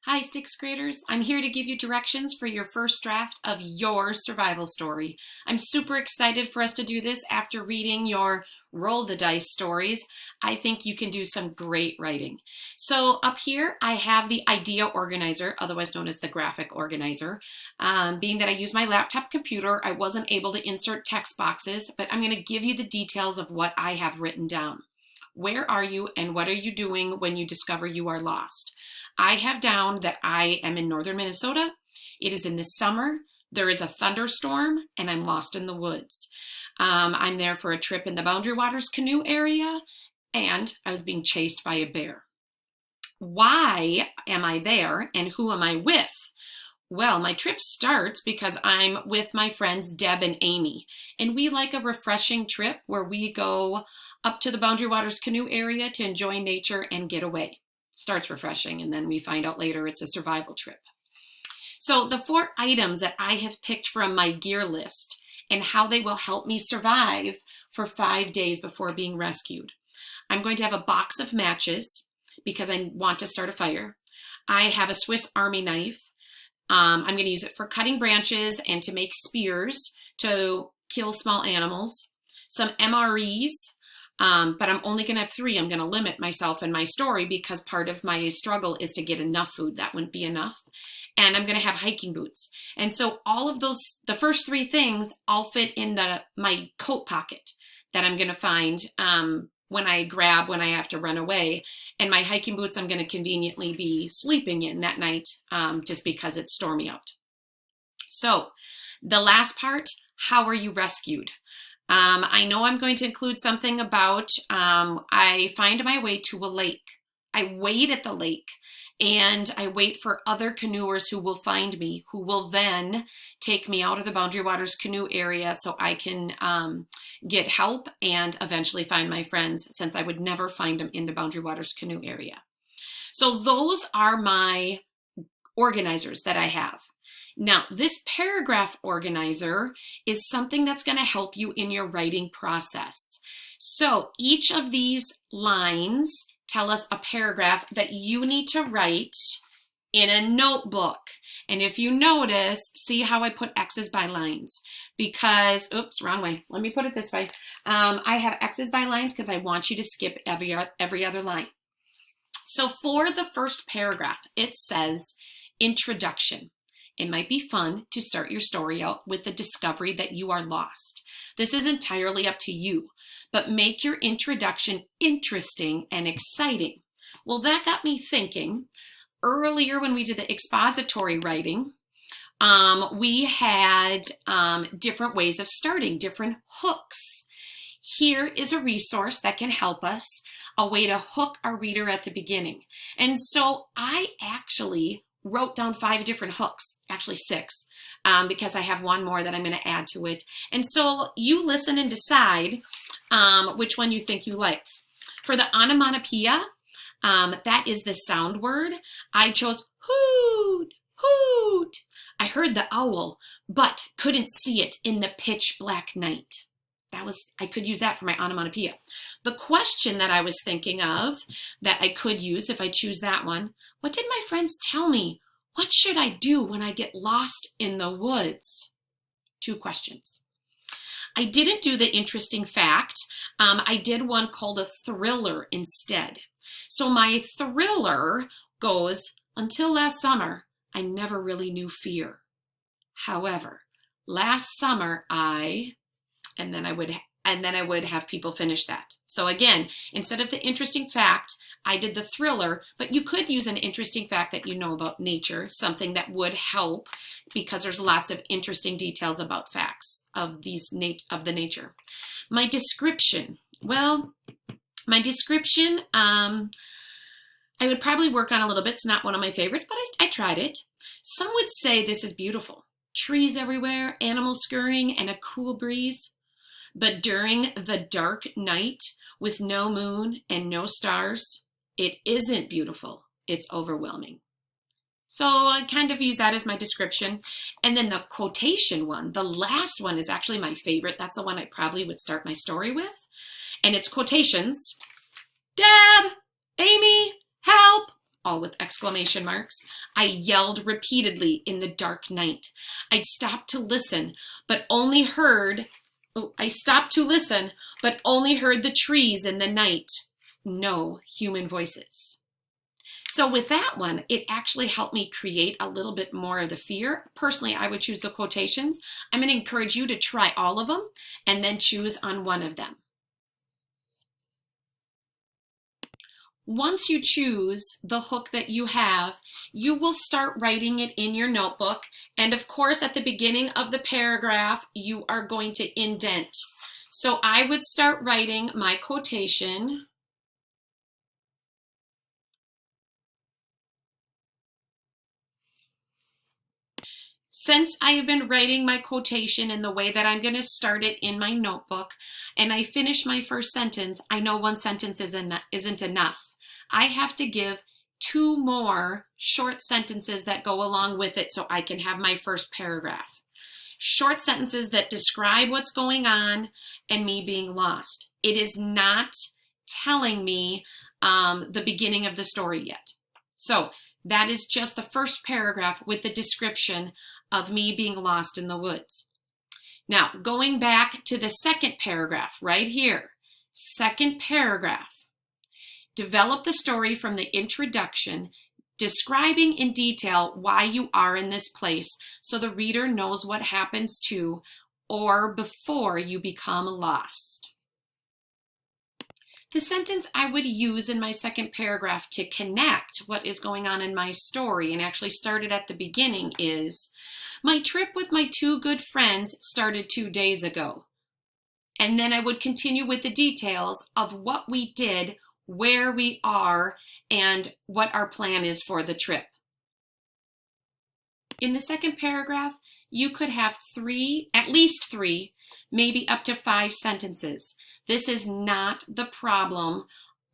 Hi, sixth graders. I'm here to give you directions for your first draft of your survival story. I'm super excited for us to do this after reading your Roll the Dice stories. I think you can do some great writing. So up here, I have the idea organizer, otherwise known as the graphic organizer. Being that I use my laptop computer, I wasn't able to insert text boxes, but I'm going to give you the details of what I have written down. Where are you and what are you doing when you discover you are lost? I have down that I am in northern Minnesota. It is in the summer. There is a thunderstorm and I'm lost in the woods. I'm there for a trip in the Boundary Waters canoe area and I was being chased by a bear. Why am I there and who am I with? Well, my trip starts because I'm with my friends Deb and Amy, and we like a refreshing trip where we go up to the Boundary Waters canoe area to enjoy nature and get away. Starts refreshing, and then we find out later it's a survival trip. So the 4 items that I have picked from my gear list and how they will help me survive for 5 days before being rescued. I'm going to have a box of matches because I want to start a fire. I have a Swiss Army knife. I'm going to use it for cutting branches and to make spears to kill small animals. Some MREs, but I'm only going to have 3. I'm going to limit myself in my story because part of my struggle is to get enough food. That wouldn't be enough. And I'm going to have hiking boots. And so all of those, the first 3 things, all fit in my coat pocket that I'm going to find when I have to run away. And my hiking boots I'm going to conveniently be sleeping in that night just because it's stormy out. So the last part, how are you rescued? I know I'm going to include something about I find my way to a lake. I wait at the lake and I wait for other canoers who will find me, who will then take me out of the Boundary Waters canoe area so I can get help and eventually find my friends, since I would never find them in the Boundary Waters canoe area. So those are my organizers that I have. Now, this paragraph organizer is something that's going to help you in your writing process. So each of these lines tell us a paragraph that you need to write in a notebook. And if you notice, see how I put X's by lines because, oops, wrong way. Let me put it this way. I have X's by lines because I want you to skip every other line. So for the first paragraph, it says introduction. It might be fun to start your story out with the discovery that you are lost. This is entirely up to you, but make your introduction interesting and exciting. Well, that got me thinking. Earlier when we did the expository writing, we had different ways of starting, different hooks. Here is a resource that can help us, a way to hook our reader at the beginning. And so I actually wrote down 5 different hooks, actually 6, because I have one more that I'm going to add to it. And so you listen and decide which one you think you like. For the onomatopoeia, that is the sound word. I chose hoot, hoot. I heard the owl, but couldn't see it in the pitch black night. I could use that for my onomatopoeia. The question that I was thinking of that I could use if I choose that one, what did my friends tell me? What should I do when I get lost in the woods? 2 questions. I didn't do the interesting fact. I did one called a thriller instead. So my thriller goes, until last summer, I never really knew fear. However, last summer and then I would have people finish that. So again, instead of the interesting fact, I did the thriller, but you could use an interesting fact that you know about nature, something that would help because there's lots of interesting details about facts of the nature. My description, well, my description, I would probably work on a little bit. It's not one of my favorites, but I tried it. Some would say this is beautiful. Trees everywhere, animals scurrying, and a cool breeze. But during the dark night with no moon and no stars, it isn't beautiful. It's overwhelming. So I kind of use that as my description. And then the quotation one, the last one is actually my favorite. That's the one I probably would start my story with. And it's quotations. Deb, Amy, help, all with exclamation marks. I yelled repeatedly in the dark night. I'd stopped to listen, but only heard, I stopped to listen, but only heard the trees in the night. No human voices. So with that one, it actually helped me create a little bit more of the fear. Personally, I would choose the quotations. I'm going to encourage you to try all of them and then choose on one of them. Once you choose the hook that you have, you will start writing it in your notebook. And of course, at the beginning of the paragraph, you are going to indent. So I would start writing my quotation. Since I have been writing my quotation in the way that I'm going to start it in my notebook, and I finish my first sentence, I know one sentence isn't enough. I have to give 2 more short sentences that go along with it so I can have my first paragraph. Short sentences that describe what's going on and me being lost. It is not telling me the beginning of the story yet. So that is just the first paragraph with the description of me being lost in the woods. Now, going back to the second paragraph right here, second paragraph. Develop the story from the introduction, describing in detail why you are in this place so the reader knows what happens to or before you become lost. The sentence I would use in my second paragraph to connect what is going on in my story and actually start it at the beginning is, my trip with my 2 good friends started 2 days ago. And then I would continue with the details of what we did, where we are, and what our plan is for the trip. In the second paragraph, you could have 3, at least 3, maybe up to 5 sentences. This is not the problem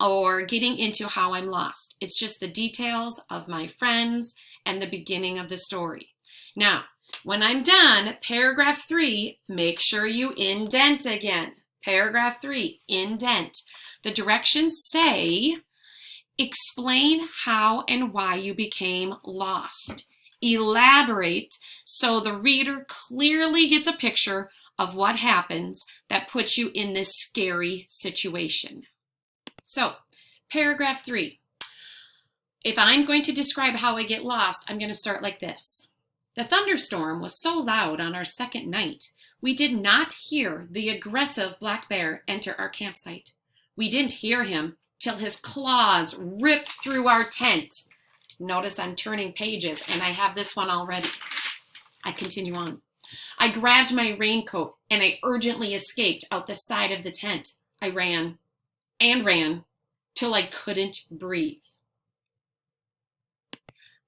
or getting into how I'm lost. It's just the details of my friends and the beginning of the story. Now, when I'm done, paragraph 3, make sure you indent again. Paragraph 3, indent. The directions say, explain how and why you became lost. Elaborate so the reader clearly gets a picture of what happens that puts you in this scary situation. So, paragraph 3. If I'm going to describe how I get lost, I'm going to start like this. The thunderstorm was so loud on our second night, we did not hear the aggressive black bear enter our campsite. We didn't hear him till his claws ripped through our tent. Notice I'm turning pages and I have this one already. I continue on. I grabbed my raincoat and I urgently escaped out the side of the tent. I ran and ran till I couldn't breathe.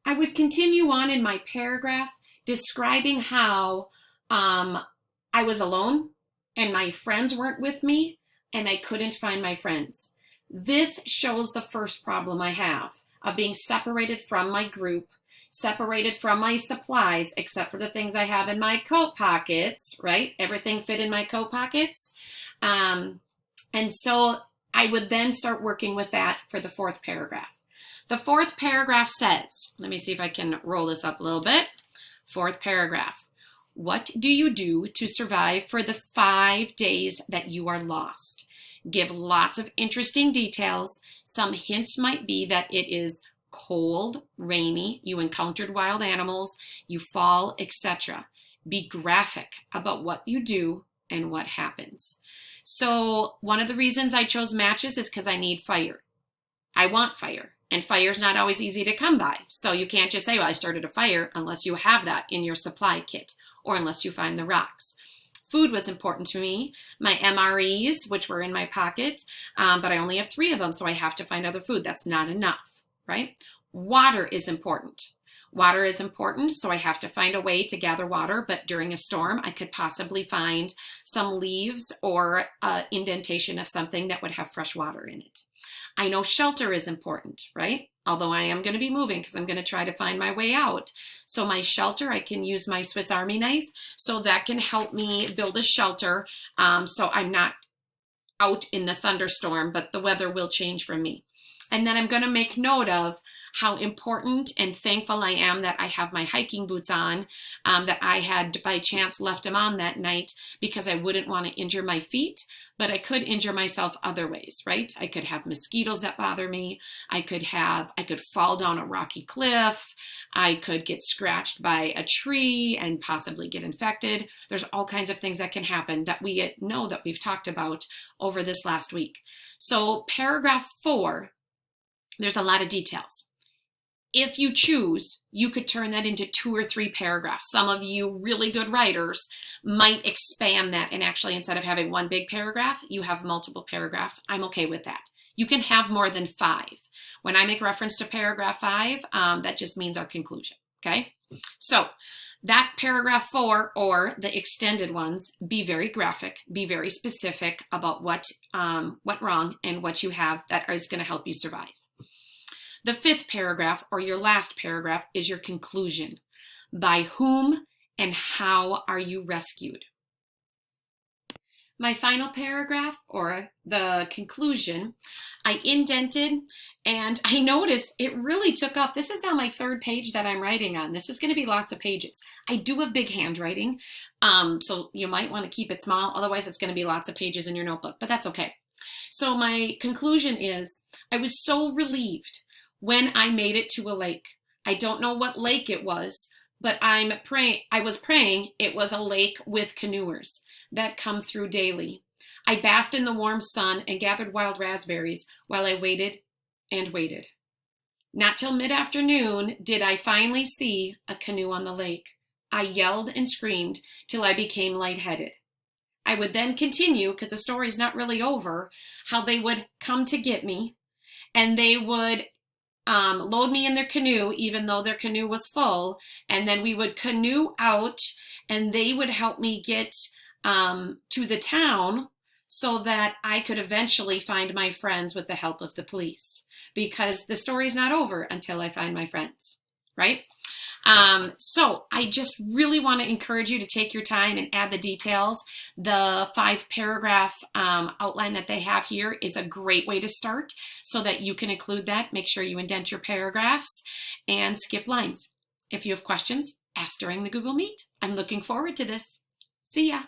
I would continue on in my paragraph describing how I was alone and my friends weren't with me and I couldn't find my friends. This shows the first problem I have of being separated from my group, separated from my supplies, except for the things I have in my coat pockets, right? Everything fit in my coat pockets. And so I would then start working with that for the 4th paragraph. The 4th paragraph says, let me see if I can roll this up a little bit. 4th paragraph. What do you do to survive for the 5 days that you are lost? Give lots of interesting details. Some hints might be that it is cold, rainy, you encountered wild animals, you fall, etc. Be graphic about what you do and what happens. So one of the reasons I chose matches is because I need fire. I want fire. And fire's not always easy to come by. So you can't just say, well, I started a fire unless you have that in your supply kit or unless you find the rocks. Food was important to me. My MREs, which were in my pocket, but I only have 3 of them, so I have to find other food. That's not enough, right? Water is important. Water is important, so I have to find a way to gather water, but during a storm, I could possibly find some leaves or indentation of something that would have fresh water in it. I know shelter is important, right? Although I am going to be moving because I'm going to try to find my way out. So my shelter, I can use my Swiss Army knife. So that can help me build a shelter so I'm not out in the thunderstorm, but the weather will change for me. And then I'm going to make note of how important and thankful I am that I have my hiking boots on, that I had by chance left them on that night because I wouldn't want to injure my feet, but I could injure myself other ways, right? I could have mosquitoes that bother me. I could fall down a rocky cliff. I could get scratched by a tree and possibly get infected. There's all kinds of things that can happen that we know that we've talked about over this last week. So paragraph 4, there's a lot of details. If you choose, you could turn that into 2 or 3 paragraphs. Some of you really good writers might expand that, and actually instead of having one big paragraph, you have multiple paragraphs. I'm okay with that. You can have more than 5. When I make reference to paragraph 5, that just means our conclusion, okay? So that paragraph 4, or the extended ones, be very graphic, be very specific about what went wrong and what you have that is going to help you survive. The 5th paragraph, or your last paragraph, is your conclusion. By whom and how are you rescued? My final paragraph, or the conclusion, I indented, and I noticed it really took up. This is now my 3rd page that I'm writing on. This is going to be lots of pages. I do have big handwriting, so you might want to keep it small. Otherwise, it's going to be lots of pages in your notebook, but that's okay. So my conclusion is, I was so relieved when I made it to a lake. I don't know what lake it was, but I was praying it was a lake with canoers that come through daily. I basked in the warm sun and gathered wild raspberries while I waited and waited. Not till mid-afternoon did I finally see a canoe on the lake. I yelled and screamed till I became lightheaded. I would then continue, because the story's not really over, how they would come to get me, and they would load me in their canoe, even though their canoe was full, and then we would canoe out, and they would help me get to the town so that I could eventually find my friends with the help of the police, because the story's not over until I find my friends, right? So I just really want to encourage you to take your time and add the details. The 5-paragraph outline that they have here is a great way to start so that you can include that. Make sure you indent your paragraphs and skip lines. If you have questions, ask during the Google Meet. I'm looking forward to this. See ya.